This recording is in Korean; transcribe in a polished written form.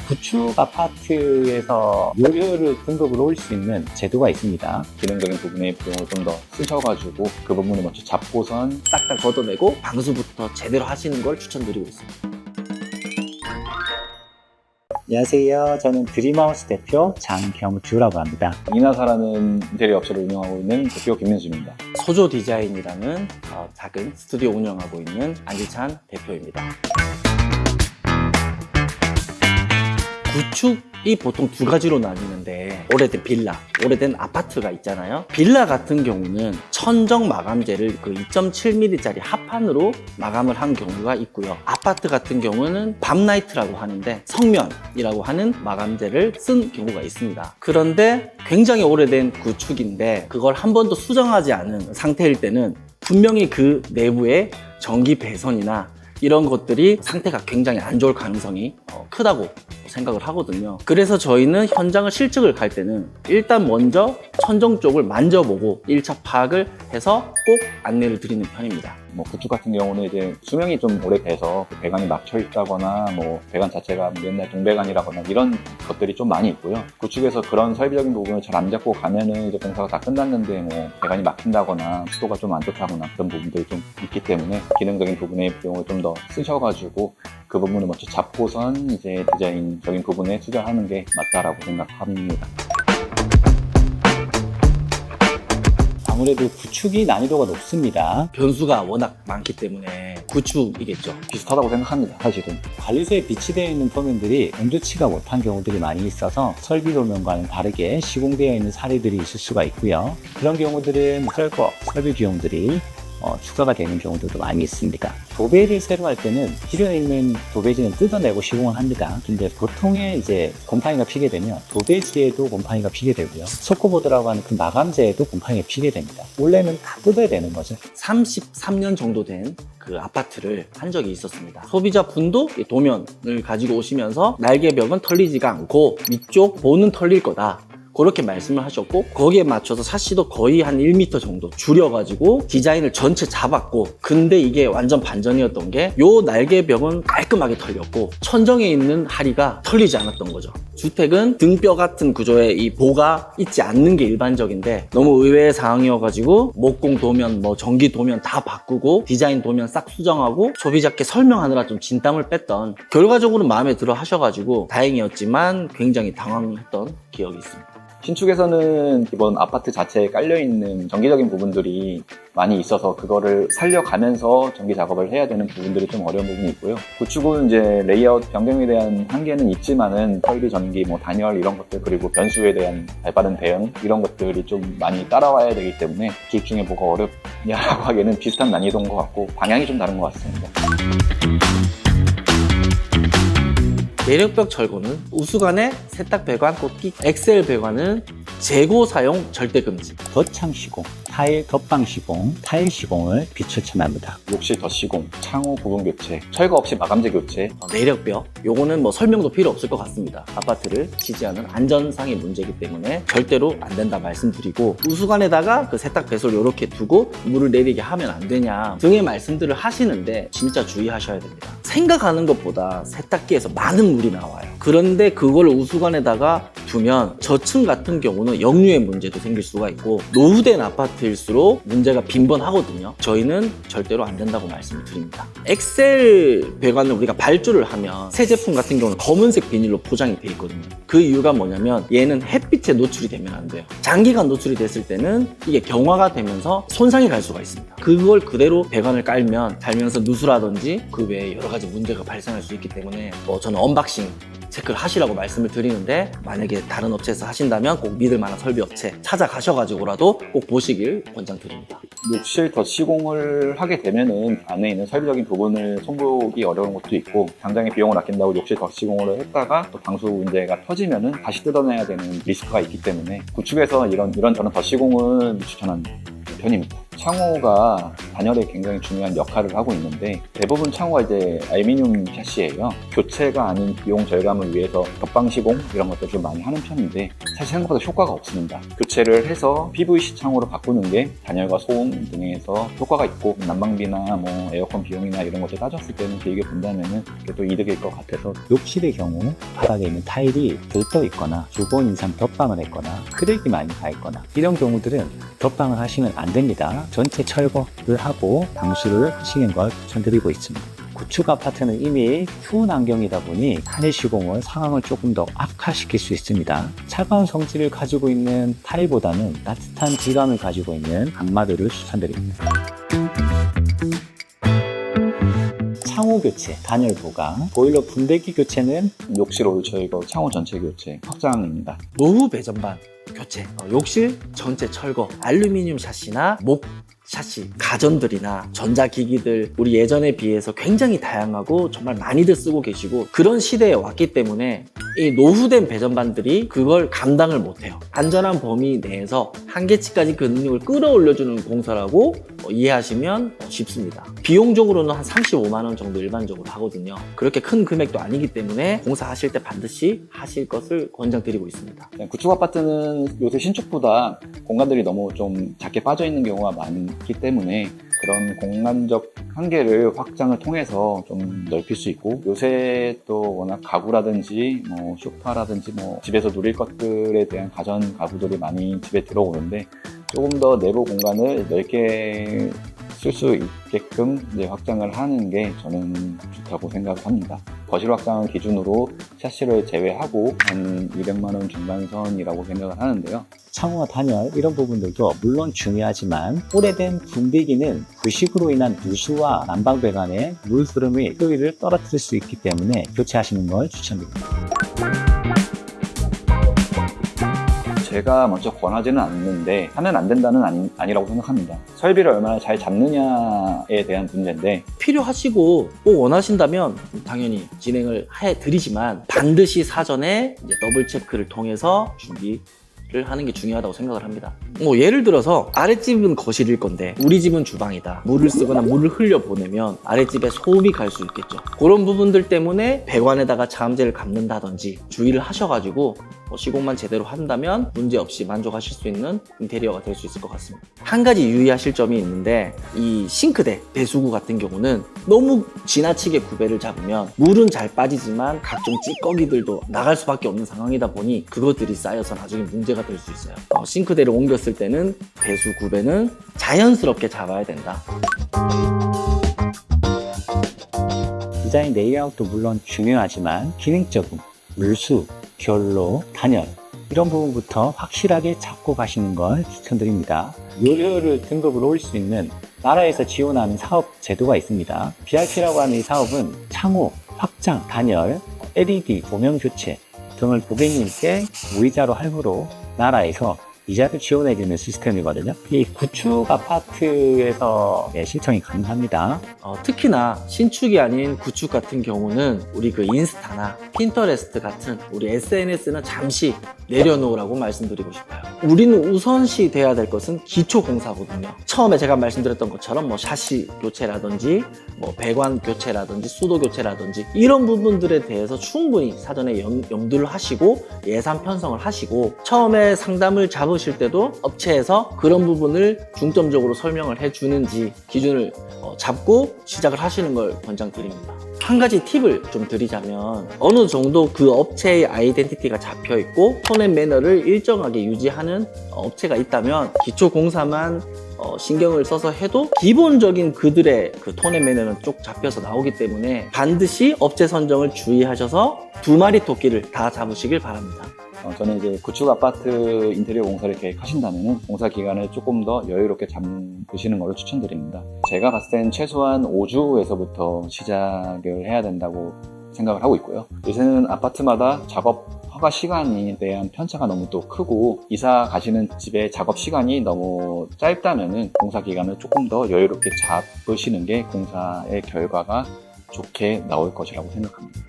구축 아파트에서 무료로 등급을 올 수 있는 제도가 있습니다. 기능적인 부분의 비용을 좀 더 쓰셔가지고 그 부분을 먼저 잡고선 싹 다 걷어내고 방수부터 제대로 하시는 걸 추천드리고 있습니다. 안녕하세요. 저는 드림하우스 대표 장경주라고 합니다. 이나사라는 인테리어 업체를 운영하고 있는 대표 김민수입니다. 소조 디자인이라는 작은 스튜디오 운영하고 있는 안지찬 대표입니다. 구축이 보통 두 가지로 나뉘는데, 오래된 빌라, 오래된 아파트가 있잖아요. 빌라 같은 경우는 천정 마감재를 그 2.7mm짜리 합판으로 마감을 한 경우가 있고요. 아파트 같은 경우는 밤나이트라고 하는데 성면이라고 하는 마감재를 쓴 경우가 있습니다. 그런데 굉장히 오래된 구축인데 그걸 한 번도 수정하지 않은 상태일 때는 분명히 그 내부에 전기 배선이나 이런 것들이 상태가 굉장히 안 좋을 가능성이 크다고 생각을 하거든요. 그래서 저희는 현장을 실측을 갈 때는 일단 먼저 천정 쪽을 만져보고 1차 파악을 해서 꼭 안내를 드리는 편입니다. 구축 같은 경우는 이제 수명이 좀 오래돼서 배관이 막혀 있다거나 배관 자체가 옛날 동배관이라거나 이런 것들이 좀 많이 있고요. 구축에서 그런 설비적인 부분을 잘 안 잡고 가면은 이제 공사가 다 끝났는데 배관이 막힌다거나 습도가 좀 안 좋다거나 그런 부분들이 좀 있기 때문에 기능적인 부분의 비용을 좀 더 쓰셔가지고 그 부분을 먼저 잡고선 이제 디자인적인 부분에 투자하는 게 맞다라고 생각합니다. 아무래도 구축이 난이도가 높습니다. 변수가 워낙 많기 때문에 구축이겠죠. 비슷하다고 생각합니다, 사실은. 관리소에 비치되어 있는 도면들이 온도치가 못한 경우들이 많이 있어서 설비 도면과는 다르게 시공되어 있는 사례들이 있을 수가 있고요. 그런 경우들은 철거, 설비 비용들이 추가가 되는 경우들도 많이 있습니다. 도배를 새로 할 때는 필요에 있는 도배지는 뜯어내고 시공을 합니다. 근데 보통의 이제 곰팡이가 피게 되면 도배지에도 곰팡이가 피게 되고요. 소코보드라고 하는 그 마감재에도 곰팡이가 피게 됩니다. 원래는 다 뜯어야 되는 거죠. 33년 정도 된 그 아파트를 한 적이 있었습니다. 소비자분도 이 도면을 가지고 오시면서 날개벽은 털리지가 않고 위쪽 보는 털릴 거다, 그렇게 말씀을 하셨고, 거기에 맞춰서 샤시도 거의 한 1m 정도 줄여가지고 디자인을 전체 잡았고, 근데 이게 완전 반전이었던 게 요 날개벽은 깔끔하게 털렸고 천정에 있는 하리가 털리지 않았던 거죠. 주택은 등뼈 같은 구조의 이 보가 있지 않는 게 일반적인데 너무 의외의 상황이어가지고 목공 도면, 전기 도면 다 바꾸고 디자인 도면 싹 수정하고 소비자께 설명하느라 좀 진땀을 뺐던, 결과적으로 마음에 들어 하셔가지고 다행이었지만 굉장히 당황했던 기억이 있습니다. 신축에서는 기본 아파트 자체에 깔려있는 전기적인 부분들이 많이 있어서 그거를 살려가면서 전기 작업을 해야 되는 부분들이 좀 어려운 부분이 있고요. 구축은 이제 레이아웃 변경에 대한 한계는 있지만은 설비, 전기, 단열 이런 것들, 그리고 변수에 대한 발빠른 대응 이런 것들이 좀 많이 따라와야 되기 때문에 둘 중에 뭐가 어렵냐라고 하기에는 비슷한 난이도인 것 같고 방향이 좀 다른 것 같습니다. 내력벽 철거는 우수관에 세탁 배관 꽂기, 엑셀 배관은 재고 사용 절대 금지. 덧창 시공, 타일 덧방 시공, 타일 시공을 비추천합니다. 욕실 덧시공, 창호 부분 교체, 철거 없이 마감재 교체. 내력벽, 요거는 설명도 필요 없을 것 같습니다. 아파트를 지지하는 안전상의 문제이기 때문에 절대로 안 된다 말씀드리고, 우수관에다가 그 세탁 배수를 이렇게 두고 물을 내리게 하면 안 되냐 등의 말씀들을 하시는데 진짜 주의하셔야 됩니다. 생각하는 것보다 세탁기에서 많은 물이 나와요. 그런데 그걸 우수관에다가 두면 저층 같은 경우는 역류의 문제도 생길 수가 있고, 노후된 아파트일수록 문제가 빈번하거든요. 저희는 절대로 안 된다고 말씀을 드립니다. 엑셀 배관을 우리가 발주를 하면 새 제품 같은 경우는 검은색 비닐로 포장이 돼 있거든요. 그 이유가 뭐냐면 얘는 햇빛에 노출이 되면 안 돼요. 장기간 노출이 됐을 때는 이게 경화가 되면서 손상이 갈 수가 있습니다. 그걸 그대로 배관을 깔면 달면서 누수라든지 그 외에 여러 가지 문제가 발생할 수 있기 때문에 저는 언박싱 체크를 하시라고 말씀을 드리는데, 만약에 다른 업체에서 하신다면 꼭 믿을 만한 설비 업체 찾아가셔가지고라도 꼭 보시길 권장드립니다. 욕실 덧시공을 하게 되면은 안에 있는 설비적인 부분을 손보기 어려운 것도 있고, 당장의 비용을 아낀다고 욕실 덧시공을 했다가 또 방수 문제가 터지면은 다시 뜯어내야 되는 리스크가 있기 때문에 구축에서 이런저런 덧시공은 추천하는 편입니다. 창호가 단열에 굉장히 중요한 역할을 하고 있는데 대부분 창호가 이제 알루미늄 샤시예요. 교체가 아닌 비용 절감을 위해서 겹방 시공 이런 것들 좀 많이 하는 편인데 사실 생각보다 효과가 없습니다. 교체를 해서 PVC 창호로 바꾸는 게 단열과 소음 등에서 효과가 있고 난방비나 뭐 에어컨 비용이나 이런 것들 따졌을 때는 길게 본다면은 그게 또 이득일 것 같아서. 욕실의 경우 바닥에 있는 타일이 들떠 있거나 두 번 이상 덧방을 했거나 크랙이 많이 가 있거나 이런 경우들은 덧방을 하시면 안 됩니다. 전체 철거를 하고 방수를 하시는 걸 추천드리고 있습니다. 구축 아파트는 이미 추운 환경이다 보니 타일 시공을 상황을 조금 더 악화시킬 수 있습니다. 차가운 성질을 가지고 있는 타일보다는 따뜻한 질감을 가지고 있는 강마루를 추천드립니다. 창호 교체, 단열 보강, 보일러 분대기 교체는 욕실 올처 이거 창호 전체 교체 확장입니다. 노후 배전반 교체, 욕실 전체 철거, 알루미늄 샤시나 목 샤시, 가전들이나 전자기기들 우리 예전에 비해서 굉장히 다양하고 정말 많이들 쓰고 계시고 그런 시대에 왔기 때문에 이 노후된 배전반들이 그걸 감당을 못해요. 안전한 범위 내에서 한계치까지 그 능력을 끌어올려주는 공사라고 이해하시면 쉽습니다. 비용적으로는 한 35만 원 정도 일반적으로 하거든요. 그렇게 큰 금액도 아니기 때문에 공사하실 때 반드시 하실 것을 권장드리고 있습니다. 구축 아파트는 요새 신축보다 공간들이 너무 좀 작게 빠져 있는 경우가 많기 때문에 그런 공간적 한계를 확장을 통해서 좀 넓힐 수 있고, 요새 또 워낙 가구라든지 뭐 소파라든지 뭐 집에서 누릴 것들에 대한 가전 가구들이 많이 집에 들어오는데 조금 더 내부 공간을 넓게 쓸 수 있게끔 이제 확장을 하는 게 저는 좋다고 생각을 합니다. 거실 확장은 기준으로 샤시를 제외하고 한 200만 원 중반선이라고 생각을 하는데요. 창호와 단열 이런 부분들도 물론 중요하지만 오래된 분대기는 부식으로 인한 누수와 난방 배관의 물 흐름의 효율을 떨어뜨릴 수 있기 때문에 교체하시는 걸 추천드립니다. 제가 먼저 권하지는 않는데 하면 안 된다는 아니라고 생각합니다. 설비를 얼마나 잘 잡느냐에 대한 문제인데, 필요하시고 꼭 원하신다면 당연히 진행을 해드리지만 반드시 사전에 이제 더블 체크를 통해서 준비를 하는 게 중요하다고 생각을 합니다. 뭐 예를 들어서 아랫집은 거실일 건데 우리 집은 주방이다. 물을 쓰거나 물을 흘려보내면 아랫집에 소음이 갈 수 있겠죠. 그런 부분들 때문에 배관에다가 자음제를 감는다든지 주의를 하셔가지고 시공만 제대로 한다면 문제없이 만족하실 수 있는 인테리어가 될 수 있을 것 같습니다. 한 가지 유의하실 점이 있는데, 이 싱크대, 배수구 같은 경우는 너무 지나치게 구배를 잡으면 물은 잘 빠지지만 각종 찌꺼기들도 나갈 수밖에 없는 상황이다 보니 그것들이 쌓여서 나중에 문제가 될 수 있어요. 싱크대를 옮겼을 때는 배수 구배는 자연스럽게 잡아야 된다. 디자인 레이아웃도 물론 중요하지만 기능적인 물수, 결로, 단열 이런 부분부터 확실하게 잡고 가시는 걸 추천드립니다. 요료를 등급을 올릴 수 있는 나라에서 지원하는 사업 제도가 있습니다. BRP라고 하는 이 사업은 창호, 확장, 단열, LED, 조명 교체 등을 고객님께 무이자로 할부로 나라에서 이자를 지원해주는 시스템이거든요. 이 구축 아파트에서 신청이 가능합니다. 특히나 신축이 아닌 구축 같은 경우는 우리 그 인스타나 핀터레스트 같은 우리 SNS는 잠시 내려놓으라고 말씀드리고 싶어요. 우리는 우선시 돼야 될 것은 기초 공사거든요. 처음에 제가 말씀드렸던 것처럼 뭐 샤시 교체라든지 뭐 배관 교체라든지 수도 교체라든지 이런 부분들에 대해서 충분히 사전에 염두를 하시고 예산 편성을 하시고, 처음에 상담을 잡으실 때도 업체에서 그런 부분을 중점적으로 설명을 해주는지 기준을 잡고 시작을 하시는 걸 권장드립니다. 한 가지 팁을 좀 드리자면, 어느 정도 그 업체의 아이덴티티가 잡혀 있고 톤 앤 매너를 일정하게 유지하는 업체가 있다면 기초 공사만 신경을 써서 해도 기본적인 그들의 그 톤 앤 매너는 쭉 잡혀서 나오기 때문에 반드시 업체 선정을 주의하셔서 두 마리 토끼를 다 잡으시길 바랍니다. 저는 이제 구축 아파트 인테리어 공사를 계획하신다면 공사 기간을 조금 더 여유롭게 잡으시는 것을 추천드립니다. 제가 봤을 땐 최소한 5주에서부터 시작을 해야 된다고 생각을 하고 있고요. 요새는 아파트마다 작업 허가 시간에 대한 편차가 너무 또 크고, 이사 가시는 집의 작업 시간이 너무 짧다면 공사 기간을 조금 더 여유롭게 잡으시는 게 공사의 결과가 좋게 나올 것이라고 생각합니다.